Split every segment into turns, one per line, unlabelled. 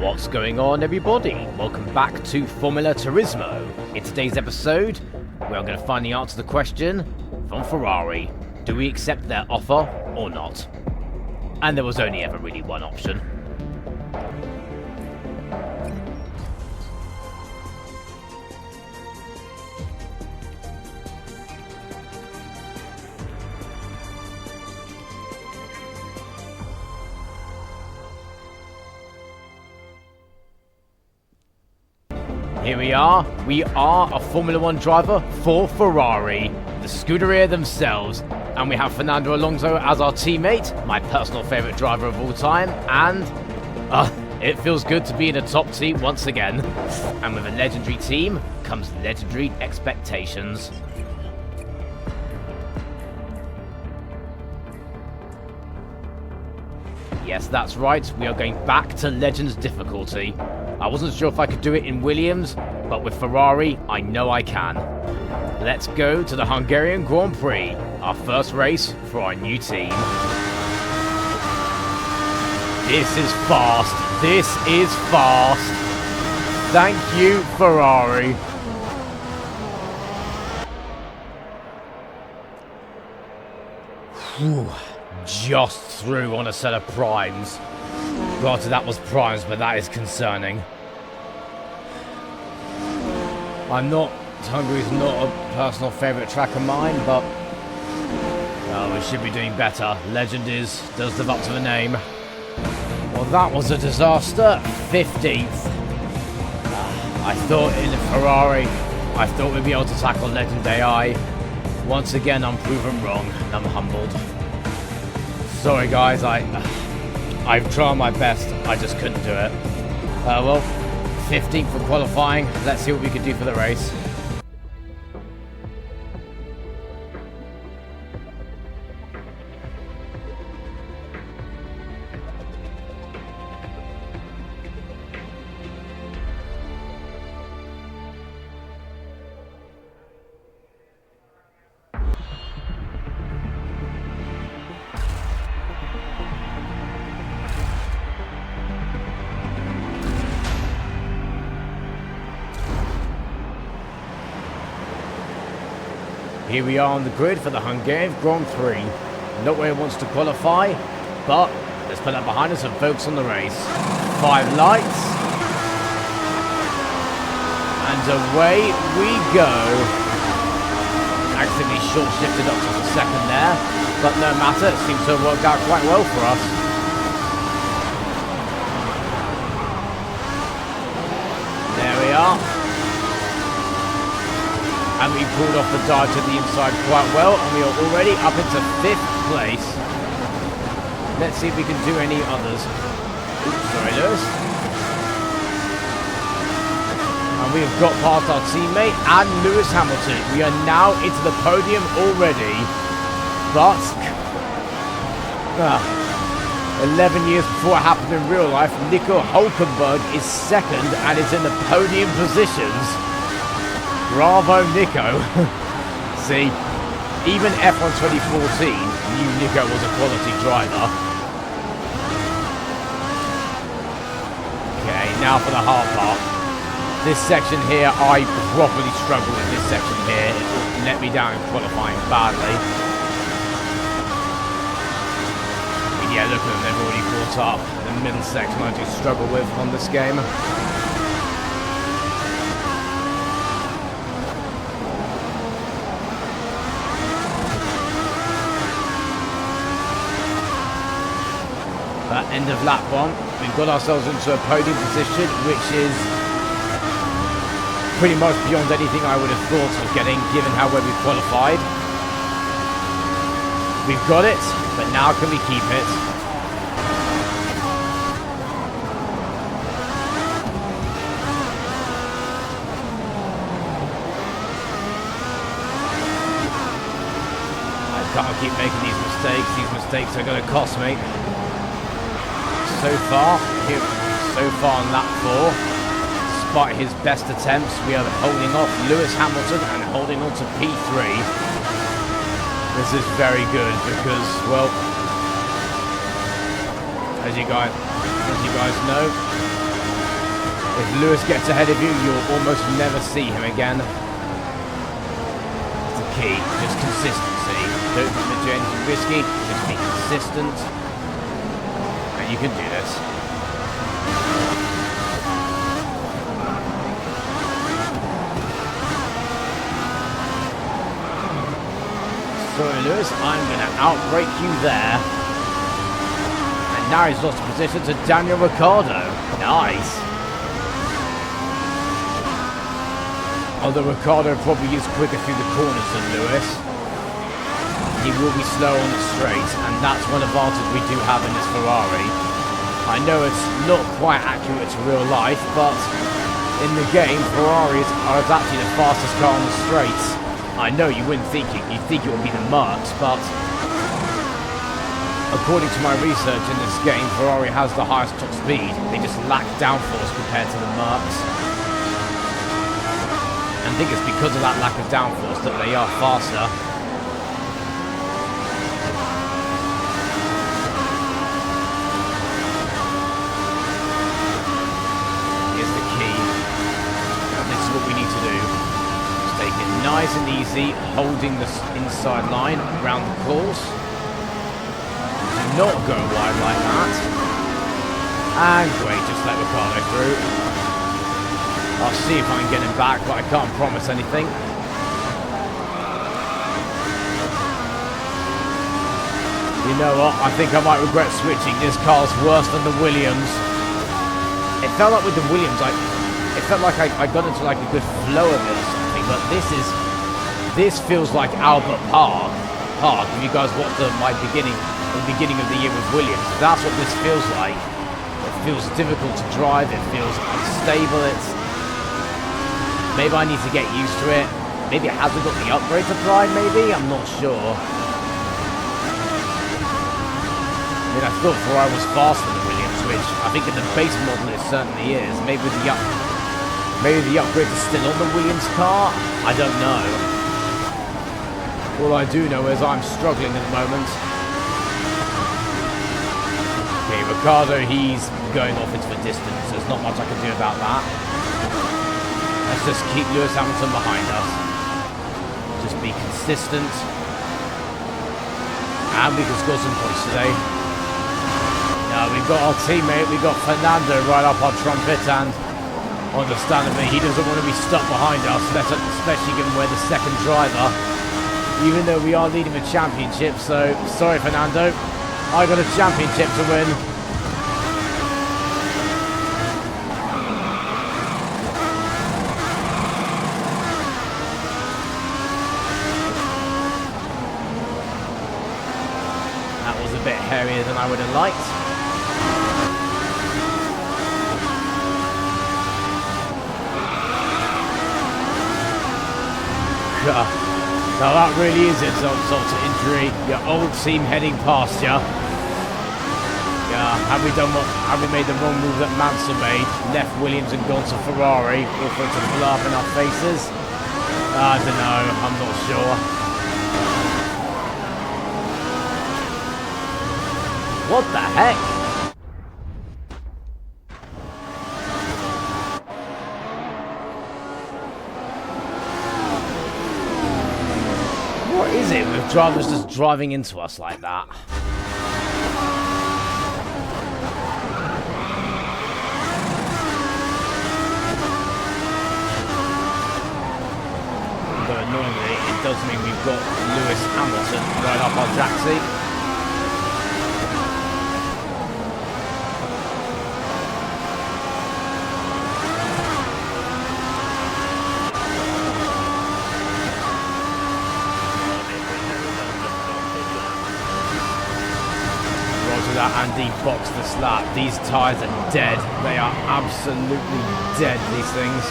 What's going on, everybody? Welcome back to Formula Turismo. In today's episode, we are going to finally answer the question from Ferrari. Do we accept their offer or not? And there was only ever really one option. Here we are. We are a Formula 1 driver for Ferrari, the Scuderia themselves, and we have Fernando Alonso as our teammate, my personal favourite driver of all time, and it feels good to be in a top team once again. And with a legendary team comes legendary expectations. Yes, that's right, we are going back to Legends difficulty. I wasn't sure if I could do it in Williams, but with Ferrari, I know I can. Let's go to the Hungarian Grand Prix, our first race for our new team. This is fast. This is fast. Thank you, Ferrari. Whew. Just through on a set of primes. Granted, that was primes, but that is concerning. Hungary's not a personal favourite track of mine, but we should be doing better. Legend does live up to the name. Well, that was a disaster. 15th. I thought in a Ferrari, I thought we'd be able to tackle Legend AI. Once again, I'm proven wrong, and I'm humbled. Sorry, guys. I've tried my best. I just couldn't do it. Well, 15th for qualifying. Let's see what we can do for the race. Here we are on the grid for the Hungarian Grand Prix. Not where it wants to qualify, but let's put that behind us and focus on the race. 5 lights. And away we go. Accidentally short-shifted up to the second there, but no matter, it seems to have worked out quite well for us. There we are. And we pulled off the dive to the inside quite well, and we are already up into 5th place. Let's see if we can do any others. Oops, sorry, Lewis. And we have got past our teammate and Lewis Hamilton. We are now into the podium already. But 11 years before it happened in real life, Nico Hulkenberg is second and is in the podium positions. Bravo, Nico. See, even F1 2014 knew Nico was a quality driver. Okay, now for the hard part. This section here, I properly struggled with this section here. It let me down in qualifying badly. But yeah, look at them, they've already caught up. The middle section I do struggle with on this game. End of lap 1, we've got ourselves into a podium position, which is pretty much beyond anything I would have thought of getting, given how well we qualified. We've got it, but now can we keep it? I can't keep making these mistakes. These mistakes are going to cost me. So far on lap 4, despite his best attempts, we are holding off Lewis Hamilton and holding on to P3. This is very good because, well, as you guys know, If Lewis gets ahead of you, you'll almost never see him again. It's the key, just consistency. Don't do anything risky, just be consistent. And you can do this. Sorry Lewis, I'm going to outbrake you there. And now he's lost position to Daniel Ricciardo. Nice. Although Ricciardo probably is quicker through the corners than Lewis, he will be slow on the straight, and that's one advantage we do have in this Ferrari. I know it's not quite accurate to real life, but in the game, Ferraris are actually the fastest car on the straights. I know you wouldn't think it, you'd think it would be the Mercs, but according to my research in this game, Ferrari has the highest top speed. They just lack downforce compared to the Mercs. I think it's because of that lack of downforce that they are faster. Here's the key. And this is what we need to do. Just take it nice and easy, holding the inside line around the course. Do not go wide like that. And great, just let Ricciardo through. I'll see if I can get him back, but I can't promise anything. You know what? I think I might regret switching. This car's worse than the Williams. It felt like with the Williams, it felt like I got into like a good flow of it or something. But this feels like Albert Park. If you guys watched the beginning of the year with Williams, that's what this feels like. It feels difficult to drive. It feels unstable. Maybe I need to get used to it. Maybe it hasn't got the upgrades applied, maybe? I'm not sure. I mean, I thought Ferrari was faster than Williams, which I think in the base model it certainly is. Maybe the upgrades are still on the Williams car? I don't know. All I do know is I'm struggling at the moment. Okay, Ricciardo, he's going off into the distance. There's not much I can do about that. Let's just keep Lewis Hamilton behind us. Just be consistent. And we can score some points today. Now we've got our teammate, we've got Fernando right up our trumpet, and understandably he doesn't want to be stuck behind us, especially given we're the second driver. Even though we are leading the championship, so sorry Fernando. I got a championship to win. Bit hairier than I would have liked. Now that really is insult to injury. Your old team heading past you. Have we made the wrong move that Mansell made? Left Williams and gone to Ferrari, all for it to blow up in our faces? I don't know. I'm not sure. What the heck? What is it with drivers just driving into us like that? But annoyingly, it does mean we've got Lewis Hamilton right up our track seat. And debox the slap. These tyres are dead. They are absolutely dead, these things.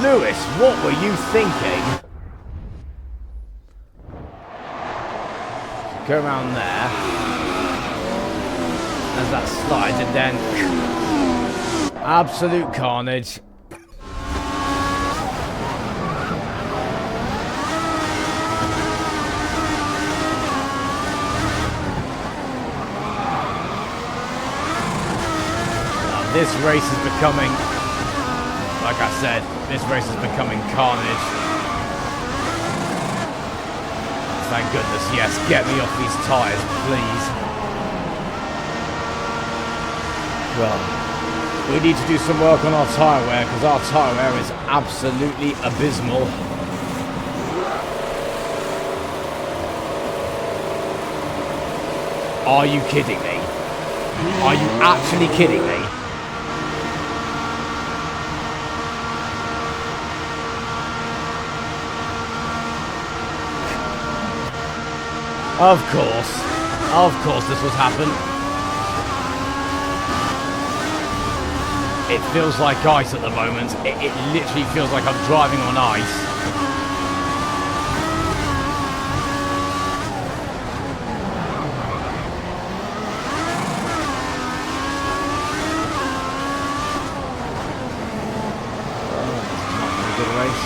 Lewis, what were you thinking? Go around there as that slides, and then Absolute carnage. This race is becoming, like I said, this race is becoming carnage. Thank goodness, yes, get me off these tyres, please. Well, we need to do some work on our tyre wear, because our tyre wear is absolutely abysmal. Are you kidding me? Are you actually kidding me? Of course this would happen. It feels like ice at the moment. It literally feels like I'm driving on ice. Oh, this is not a good race.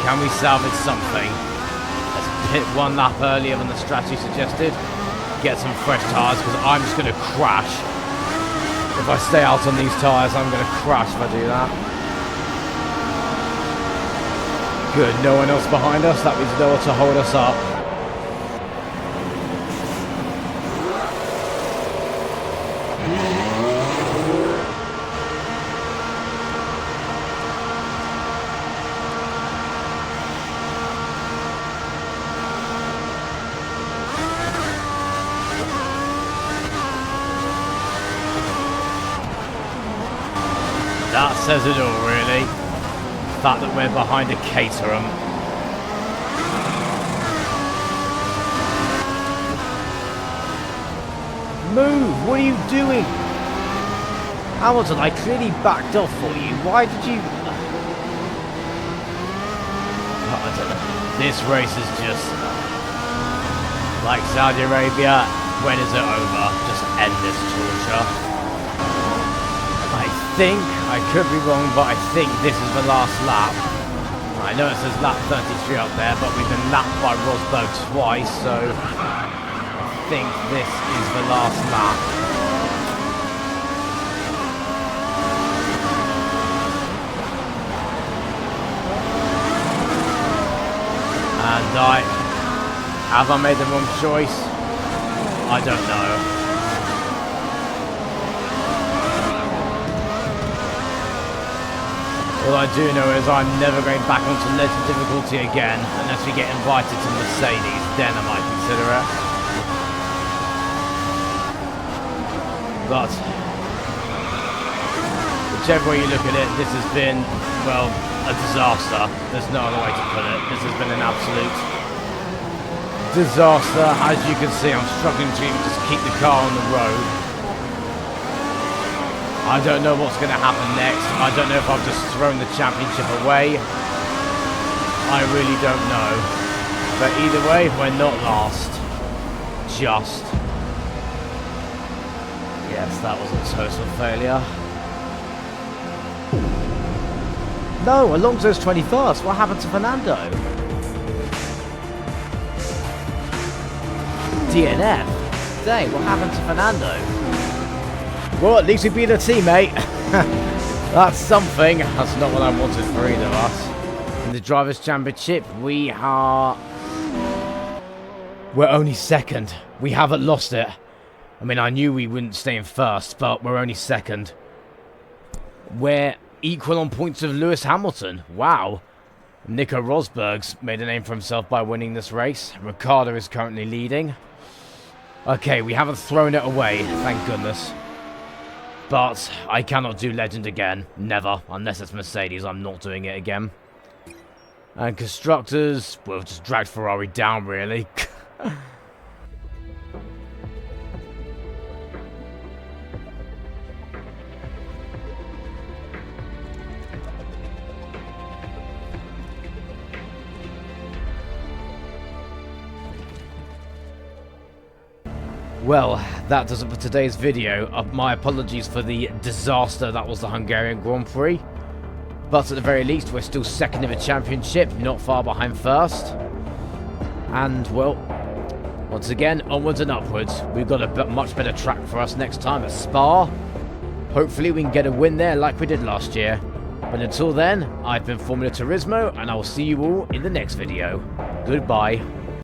Can we salvage something? Hit one lap earlier than the strategy suggested. Get some fresh tyres, because I'm just going to crash. If I stay out on these tyres, I'm going to crash if I do that. Good, no one else behind us. That means no one to hold us up. That says it all, really. The fact that we're behind a Caterham. Move! What are you doing? Hamilton, I clearly backed off for you. Why did you... I don't know. This race is just... like Saudi Arabia. When is it over? Just end this torture. I could be wrong, but I think this is the last lap. I know it says lap 33 up there, but we've been lapped by Rosberg twice, so I think this is the last lap. And have I made the wrong choice? I don't know. All I do know is I'm never going back onto legend difficulty again unless we get invited to Mercedes, then I might consider it. But whichever way you look at it, this has been, well, a disaster. There's no other way to put it. This has been an absolute disaster. As you can see, I'm struggling to even just keep the car on the road. I don't know what's going to happen next. I don't know if I've just thrown the championship away. I really don't know. But either way, we're not last. Just. Yes, that was a total failure. No, Alonso's 21st. What happened to Fernando? DNF. Dang, what happened to Fernando? Well, at least we beat a teammate. That's something. That's not what I wanted for either of us. In the Drivers' Championship, we're only second. We haven't lost it. I mean, I knew we wouldn't stay in first, but we're only second. We're equal on points of Lewis Hamilton. Wow. Nico Rosberg's made a name for himself by winning this race. Ricciardo is currently leading. Okay, we haven't thrown it away, thank goodness. But I cannot do Legend again. Never. Unless it's Mercedes, I'm not doing it again. And Constructors, well, just dragged Ferrari down, really. Well, that does it for today's video. My apologies for the disaster that was the Hungarian Grand Prix. But at the very least, we're still second in the championship, not far behind first. And, well, once again, onwards and upwards. We've got a much better track for us next time at Spa. Hopefully we can get a win there like we did last year. But until then, I've been Formula Turismo, and I will see you all in the next video. Goodbye.